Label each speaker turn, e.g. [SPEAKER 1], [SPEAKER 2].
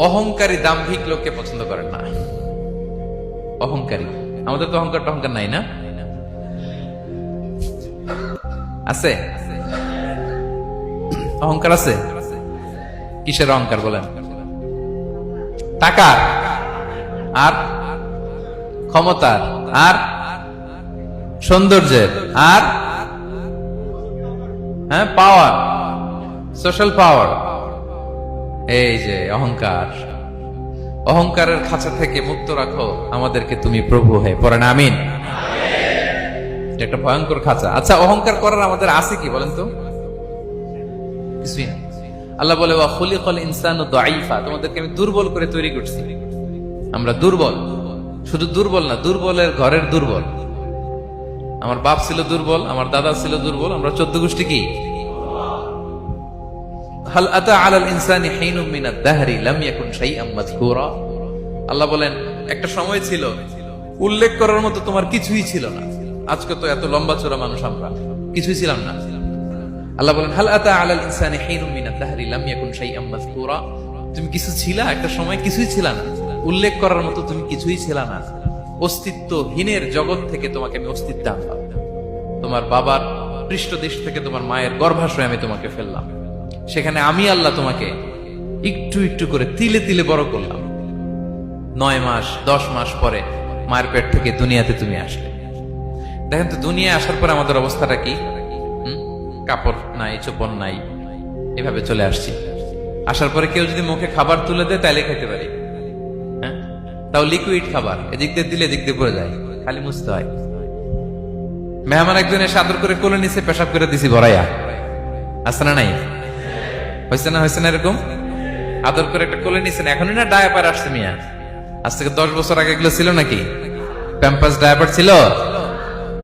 [SPEAKER 1] অহংকারী দাম্ভিক লোককে পছন্দ করেন না। অহংকারী, আমাদের তো অহংকার টহংকার নাই না? আছে অহংকার? আছে। কিসের অহংকার বলেন? টাকা আর ক্ষমতার আর সৌন্দর্যের আর হ্যাঁ পাওয়ার, সোশ্যাল পাওয়ার। এই যে অহংকার, অহংকারের খাঁচা থেকে মুক্ত রাখো আমাদেরকে তুমি প্রভু হয়ে। পড়েন আমিন। এটা একটা ভয়ঙ্কর খাঁচা। আচ্ছা, অহংকার করার আমাদের আছে কি বলেন তো? কিছুই না। আল্লাহ বলে ওয়া খুলিকাল ইনসানু দাঈফা, তোমাদেরকে আমি দুর্বল করে তৈরি করছি। আমরা দুর্বল, শুধু দুর্বল না, দুর্বলের ঘরের দুর্বল। আমার বাপ ছিল দুর্বল, আমার দাদা ছিল দুর্বল, আমরা 14 গোষ্ঠী কি? হাল আতা আলাল ইনসানি হিনুম মিনাদ দাহরি লাম ইয়াকুন শাইআম মাযকুরা। আল্লাহ বলেন একটা সময় ছিল উল্লেখ করার মতো তোমার কিছুই ছিল না। আজকে তো এত লম্বা চড়া মানুষ, আমরা কিছুই ছিলাম না। আল্লাহ বলেন হাল আতা আলাল ইনসানি হিনুম মিনাদ দাহরি লাম ইয়াকুন শাইআম মাযকুরা। তুমি কিছু ছিলা, একটা সময় কিছুই ছিল না, উল্লেখ করার মতো তুমি কিছুই ছিল না। অস্তিত্বহীনের জগৎ থেকে তোমাকে আমি অস্তিত্ব আনলাম। তোমার বাবার পৃষ্ঠদেশ থেকে, তোমার মায়ের গর্ভাশয়ে আমি তোমাকে ফেললাম। সেখানে আমি আল্লাহ তোমাকে একটু একটু করে তিলে তিলে বড় করলাম। 9 মাস 10 মাস পরে মায়ের পেট থেকে দুনিয়াতে তুমি আসলে। দেখেন তো দুনিয়ায় আসার পরে আমাদের অবস্থাটা কি? কাপড় নাই, চোপড় নাই, এভাবে চলে আসছি। আসার পরে কেউ যদি মুখে খাবার তুলে দেয় তাইলে খেতে পারি, হ্যাঁ, তাও লিকুইড খাবার। এদিক দিয়ে দিলে এদিক দিয়ে পড়ে যায়, খালি মুছতে হয়। মেহমান একজন এসে আদর করে কোলে নিচে পেশাব করে দিছি ভরাইয়া। আছে না নাই? হয়েছে না? হয়েছে না? এরকম আদর করে একটা কোলে নিছেন, এখনই না ডায়াপার আসছে মিয়া। আজ থেকে 10 বছর আগে এগুলো ছিল নাকি? প্যাম্পাস ডায়াপার ছিল?